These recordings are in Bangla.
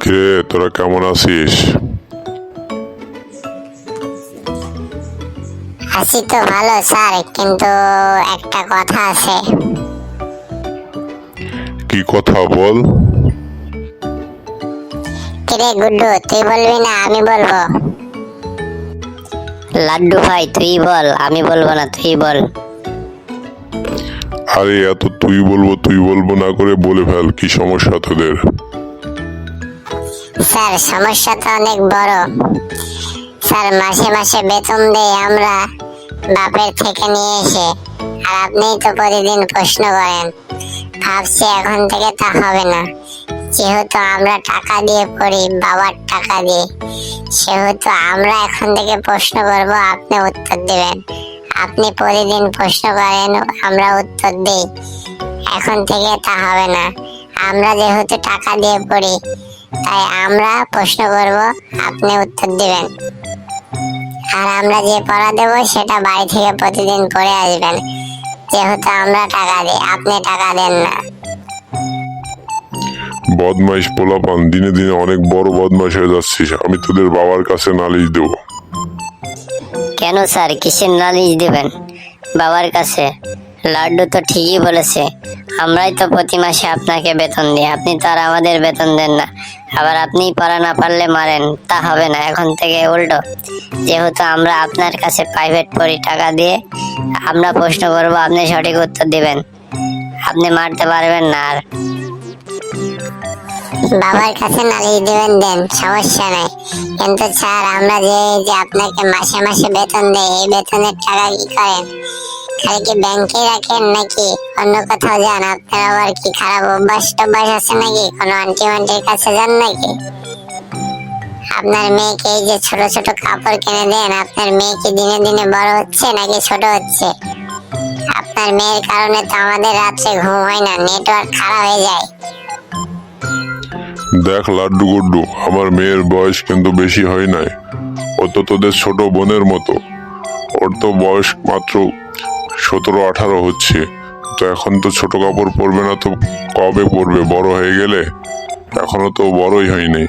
কিরে, তোরা কেমন আছিস? আছি তো ভালো স্যার, কিন্তু একটা কথা আছে। কি কথা বল? কিরে গুড্ডু, তুই বলবি না আমি বলবো? লাড্ডু ভাই তুই বল, আমি বলবো না, তুই বল। আরে এত তুই বলবো না করে বলে ফেল, কি সমস্যা তোদের? স্যার সমস্যা তো অনেক বড়। স্যার মাসে মাসে বেতন দেই আমরা বাপের থেকে নিয়ে এসে, আর আপনিই তো প্রতিদিন প্রশ্ন করেন। ভাবছি এখন থেকে তা হবে না। যেহেতু আমরা টাকা দিয়ে পড়ি, বাবার টাকা দিয়ে, সেহেতু আমরা এখন থেকে প্রশ্ন করব, আপনি উত্তর দিবেন। আপনি প্রতিদিন প্রশ্ন করেন, আমরা উত্তর দেই। এখন থেকে তা হবে না। আমরা যেহেতু টাকা দিয়ে পড়ি, তাই আমরা প্রশ্ন করব, আপনি উত্তর দিবেন। আর আমরা যে পড়া দেব সেটা বাড়ি থেকে প্রতিদিন পড়ে আসবেন। যেহেতু আমরা টাকা দিই, আপনি টাকা দেন না। বদমাইশ পোলাপান, দিনে দিনে অনেক বড় বদমাইশ হয়ে যাচ্ছিস। আমি তোদের বাবার কাছে নালিশ দেবো। কেন স্যার, কিসের নালিশ দিবেন বাবার কাছে? লাড্ডু তো ঠিকই বলেছে, আমরাই তো প্রতি মাসে আপনাকে বেতন দিই, আপনি তো আর আমাদের বেতন দেন না। আবার আপনি পড়া না পারলে মারেন, তা হবে না। এখন থেকে উল্টো, যেহেতু আমরা আপনার কাছে প্রাইভেট পড়ি টাকা দিয়ে, আমরা প্রশ্ন করব, আপনি সঠিক উত্তর দিবেন। আপনি মারতে পারবেন না আর। বাবার কাছে নালিশ দিবেন, দেন, সমস্যা নাই। কিন্তু স্যার আমরা যে আপনাকে মাসে মাসে বেতন দেই, এই বেতনের টাকা কি করেন? খালি কি ব্যাংকে রাখেন নাকি অন্য কোথাও যান? আপনার আবার কি খারাপ অভ্যাস টভ্যাস আছে নাকি? কোনো আন্টি মান্টির কাছে যান নাকি? আপনার মেয়েকে এই যে ছোট ছোট কাপড় কিনে দেন, আপনার মেয়ে কি দিনে দিনে বড় হচ্ছে নাকি ছোট হচ্ছে? আপনার মেয়ের কারণে তো আমাদের রাত্রে ঘুম হয় না, নেটওয়ার্ক খারাপ হয়ে যায়। দেখ লাড্ডু গুড্ডু, আমার মেয়ের বয়স কিন্তু বেশি হয় নাই। ও তো তোদের ছোট বোনের মতো। ওর তো বয়স মাত্র 17-18 হচ্ছে। তো এখন তো ছোট কাপড় পরবে না, তো কবে পরবে বড় হয়ে গেলে? এখনো তো বড়ই হয়নি।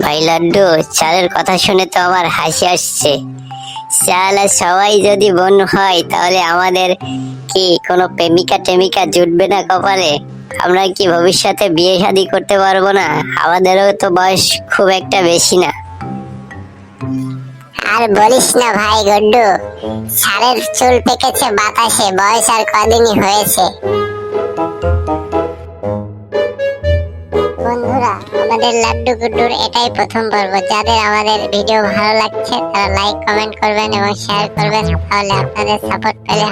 ভাই লাড্ডু, চালের কথা শুনে তো আমার হাসি আসছে। চাল আর সবাই যদি বোন হয়, তাহলে আমাদের কি কোনো প্রেমিকা টেমিকা জুটবে না কপালে? আমরা কি ভবিষ্যতে বিয়ে শাদী করতে পারবো না? আমাদেরও তো বয়স খুব একটা বেশি না। আর বলিস না ভাই গুড্ডু, ষাঁড়ের চুল পেকেছে বাতাসে, বয়স আর কদিনই হয়েছে। বন্ধুরা, আমাদের লাড্ডু গুড্ডুর এটাই প্রথম পর্ব। যাদের আমাদের ভিডিও ভালো লাগছে তারা লাইক কমেন্ট করবেন এবং শেয়ার করবেন, তাহলে আপনাদের সাপোর্ট পেলে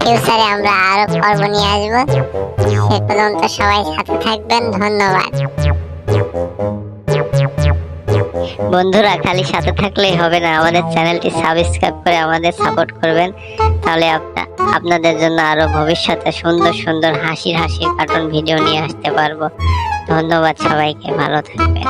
ফিউচারে আমরা আরো পর্ব নিয়ে আসবো। সে পর্যন্ত সবাই সাথে থাকবেন, ধন্যবাদ। বন্ধুরা, খালি সাথে থাকলেই হবে না, আমাদের চ্যানেলটি সাবস্ক্রাইব করে আমাদের সাপোর্ট করবেন। তাহলে আপনাদের জন্য আরো ভবিষ্যতে সুন্দর সুন্দর হাসির হাসির কার্টুন ভিডিও নিয়ে আসতে পারবো। ধন্যবাদ সবাইকে, ভালো থাকবেন।